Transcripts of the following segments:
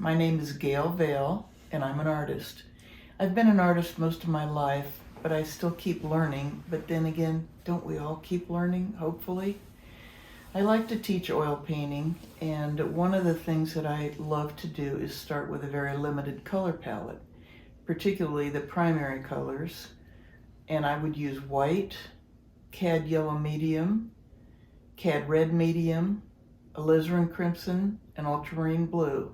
My name is Gail Vail, and I'm an artist. I've been an artist most of my life, but I still keep learning. But then again, don't we all keep learning, hopefully? I like to teach oil painting, and one of the things that I love to do is start with a very limited color palette, particularly the primary colors. And I would use white, cad yellow medium, cad red medium, alizarin crimson, and ultramarine blue.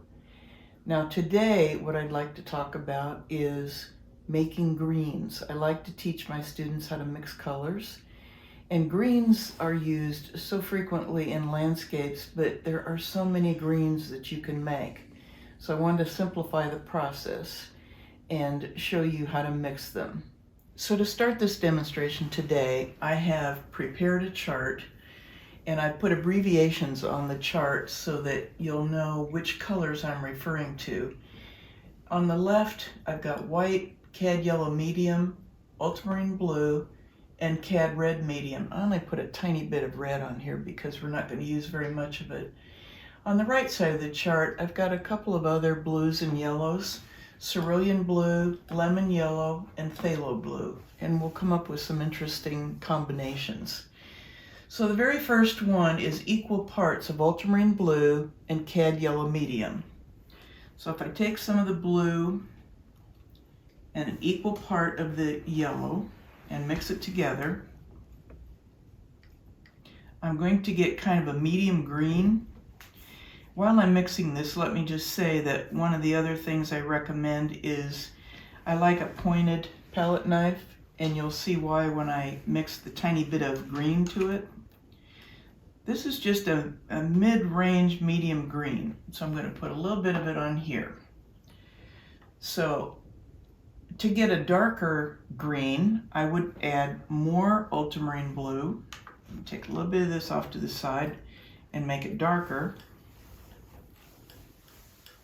Now today, what I'd like to talk about is making greens. I like to teach my students how to mix colors. And greens are used so frequently in landscapes, but there are so many greens that you can make. So I wanted to simplify the process and show you how to mix them. So to start this demonstration today, I have prepared a chart, and I put abbreviations on the chart so that you'll know which colors I'm referring to. On the left, I've got white, cad yellow medium, ultramarine blue, and cad red medium. I only put a tiny bit of red on here because we're not going to use very much of it. On the right side of the chart, I've got a couple of other blues and yellows, cerulean blue, lemon yellow, and phthalo blue, and we'll come up with some interesting combinations. So the very first one is equal parts of ultramarine blue and cad yellow medium. So if I take some of the blue and an equal part of the yellow and mix it together, I'm going to get kind of a medium green. While I'm mixing this, let me just say that one of the other things I recommend is I like a pointed palette knife, and you'll see why when I mix the tiny bit of green to it. This is just a mid-range medium green, so I'm going to put a little bit of it on here. So to get a darker green, I would add more ultramarine blue. Take a little bit of this off to the side and make it darker.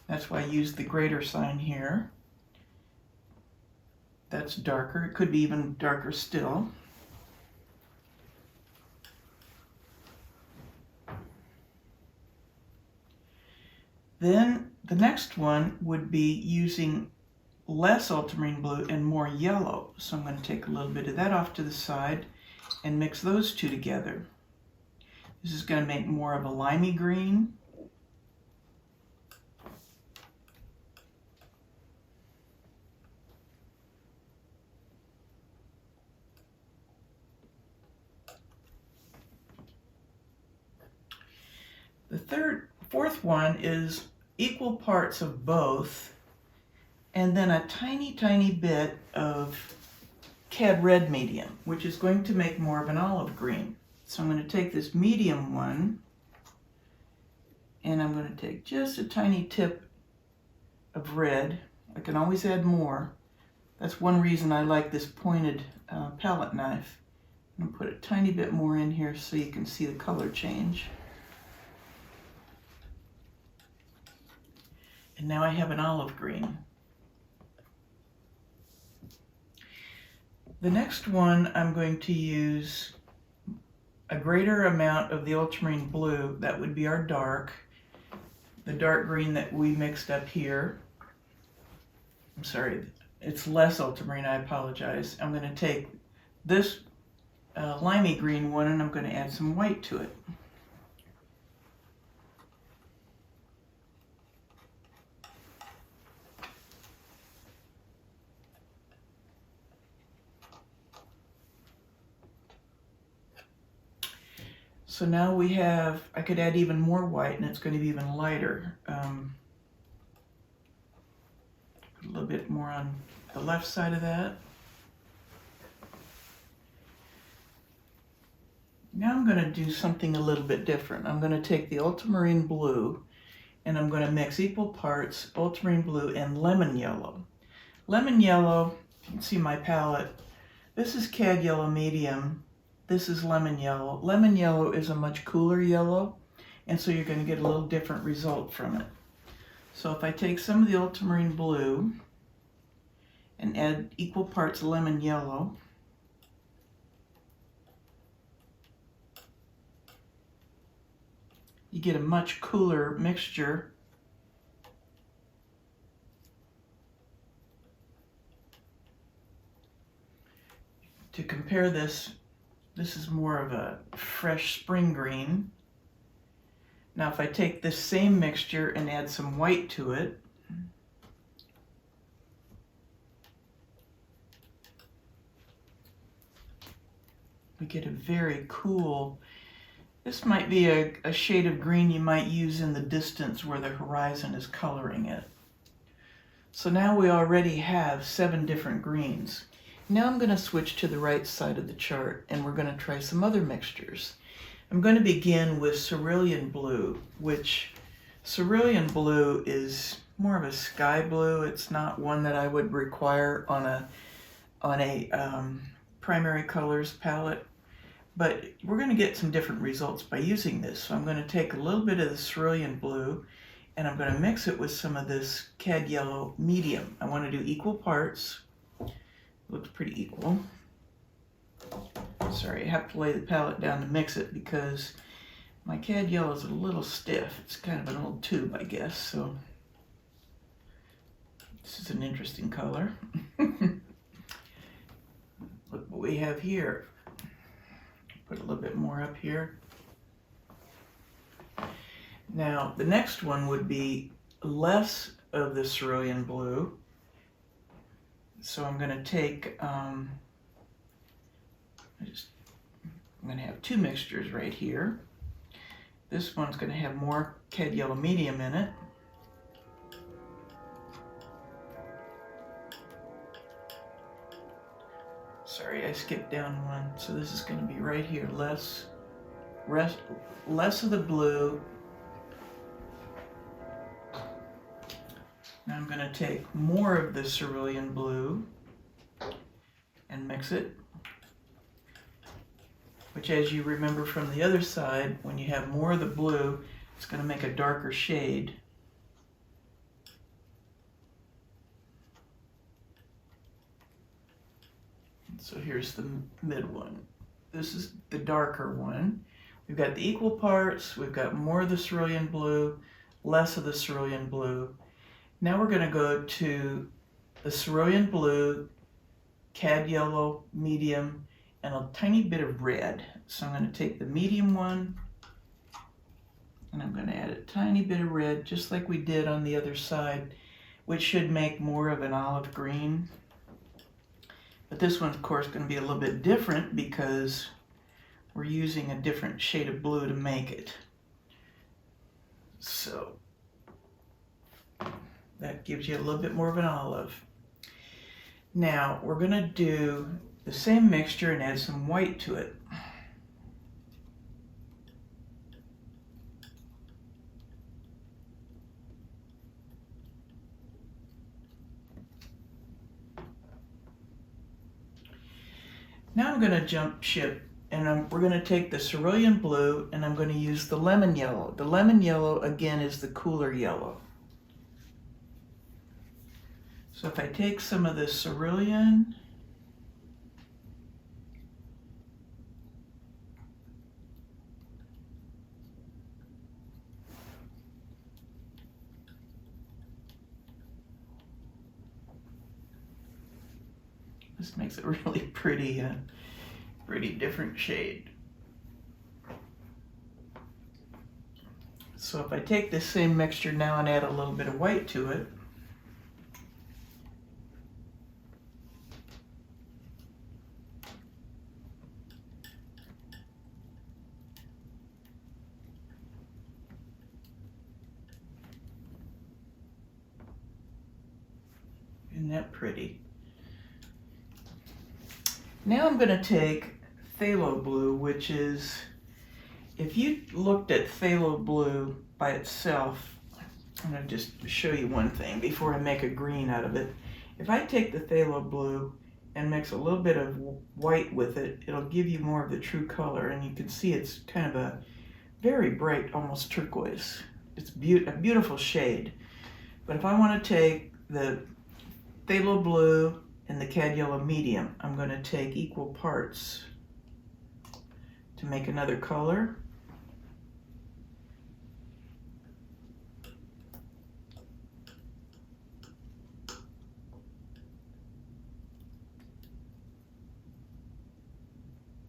That's why I use the greater sign here. That's darker. It could be even darker still. Then the next one would be using less ultramarine blue and more yellow. So I'm going to take a little bit of that off to the side and mix those two together. This is going to make more of a limey green. The fourth one is equal parts of both, and then a tiny, tiny bit of cad red medium, which is going to make more of an olive green. So I'm going to take this medium one, and I'm going to take just a tiny tip of red. I can always add more. That's one reason I like this pointed palette knife. I'm going to put a tiny bit more in here so you can see the color change. And now I have an olive green. The next one, I'm going to use a greater amount of the ultramarine blue. That would be our dark, the dark green that we mixed up here. I'm sorry, it's less ultramarine, I apologize. I'm going to take this limey green one and I'm going to add some white to it. So now we have, I could add even more white and it's going to be even lighter. Put a little bit more on the left side of that. Now I'm going to do something a little bit different. I'm going to take the ultramarine blue and I'm going to mix equal parts ultramarine blue and lemon yellow. Lemon yellow, you can see my palette. This is cad yellow medium. This is lemon yellow. Lemon yellow is a much cooler yellow, and so you're going to get a little different result from it. So if I take some of the ultramarine blue and add equal parts lemon yellow, you get a much cooler mixture To compare this, this is more of a fresh spring green. Now if I take this same mixture and add some white to it, we get a very cool, this might be a shade of green you might use in the distance where the horizon is coloring it. So now we already have 7 different greens. Now I'm going to switch to the right side of the chart and we're going to try some other mixtures. I'm going to begin with cerulean blue, which cerulean blue is more of a sky blue. It's not one that I would require on a primary colors palette, but we're going to get some different results by using this. So I'm going to take a little bit of the cerulean blue and I'm going to mix it with some of this cad yellow medium. I want to do equal parts. Looks pretty equal. Sorry, I have to lay the palette down to mix it because my cad yellow is a little stiff. It's kind of an old tube, I guess, so this is an interesting color. Look what we have here. Put a little bit more up here. Now, the next one would be less of the cerulean blue. So I'm going to take, I'm going to have 2 mixtures right here. This one's going to have more cad yellow medium in it. Sorry, I skipped down one. So this is going to be right here. Less of the blue. Now I'm going to take more of the cerulean blue and mix it, which, as you remember from the other side, when you have more of the blue, it's going to make a darker shade. So here's the mid one. This is the darker one. We've got the equal parts, we've got more of the cerulean blue, less of the cerulean blue. Now we're going to go to the cerulean blue, cad yellow, medium, and a tiny bit of red. So I'm going to take the medium one and I'm going to add a tiny bit of red, just like we did on the other side, which should make more of an olive green. But this one's, of course, going to be a little bit different because we're using a different shade of blue to make it. So that gives you a little bit more of an olive. Now we're going to do the same mixture and add some white to it. Now I'm going to jump ship and we're going to take the cerulean blue and I'm going to use the lemon yellow. The lemon yellow, again, is the cooler yellow. So if I take some of this cerulean, this makes a really pretty different shade. So if I take this same mixture now and add a little bit of white to it, isn't that pretty? Now I'm going to take phthalo blue, which is, if you looked at phthalo blue by itself, I'm going to just show you one thing before I make a green out of it. If I take the phthalo blue and mix a little bit of white with it, it'll give you more of the true color, and you can see it's kind of a very bright, almost turquoise. It's a beautiful shade. But if I want to take the phthalo blue and the cad yellow medium, I'm going to take equal parts to make another color.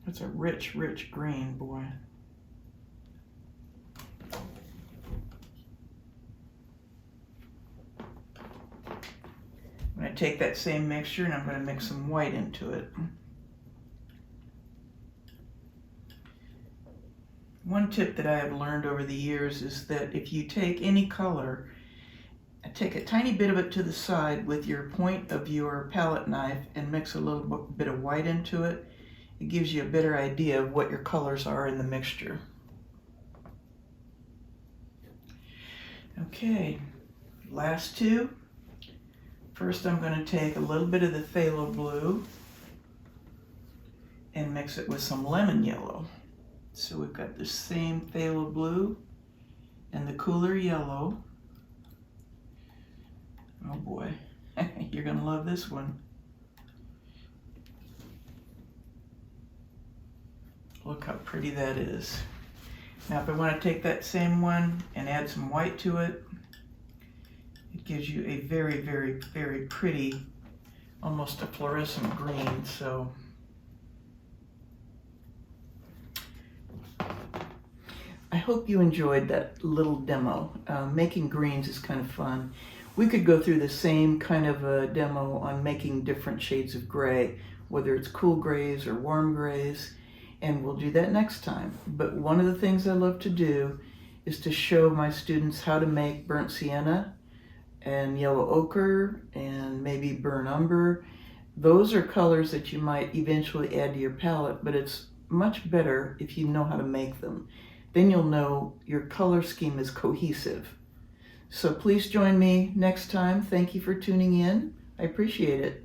It's a rich, rich green, boy. I'm going to take that same mixture and I'm going to mix some white into it. One tip that I have learned over the years is that if you take any color, take a tiny bit of it to the side with your point of your palette knife and mix a little bit of white into it. It gives you a better idea of what your colors are in the mixture. Okay, last two. First I'm going to take a little bit of the phthalo blue and mix it with some lemon yellow. So we've got the same phthalo blue and the cooler yellow. Oh boy, you're going to love this one. Look how pretty that is. Now if I want to take that same one and add some white to it, it gives you a very, very, very pretty, almost a fluorescent green. So I hope you enjoyed that little demo. Making greens is kind of fun. We could go through the same kind of a demo on making different shades of gray, whether it's cool grays or warm grays, and we'll do that next time. But one of the things I love to do is to show my students how to make burnt sienna and yellow ochre and maybe burnt umber. Those are colors that you might eventually add to your palette, but it's much better if you know how to make them. Then you'll know your color scheme is cohesive. So please join me next time. Thank you for tuning in. I appreciate it.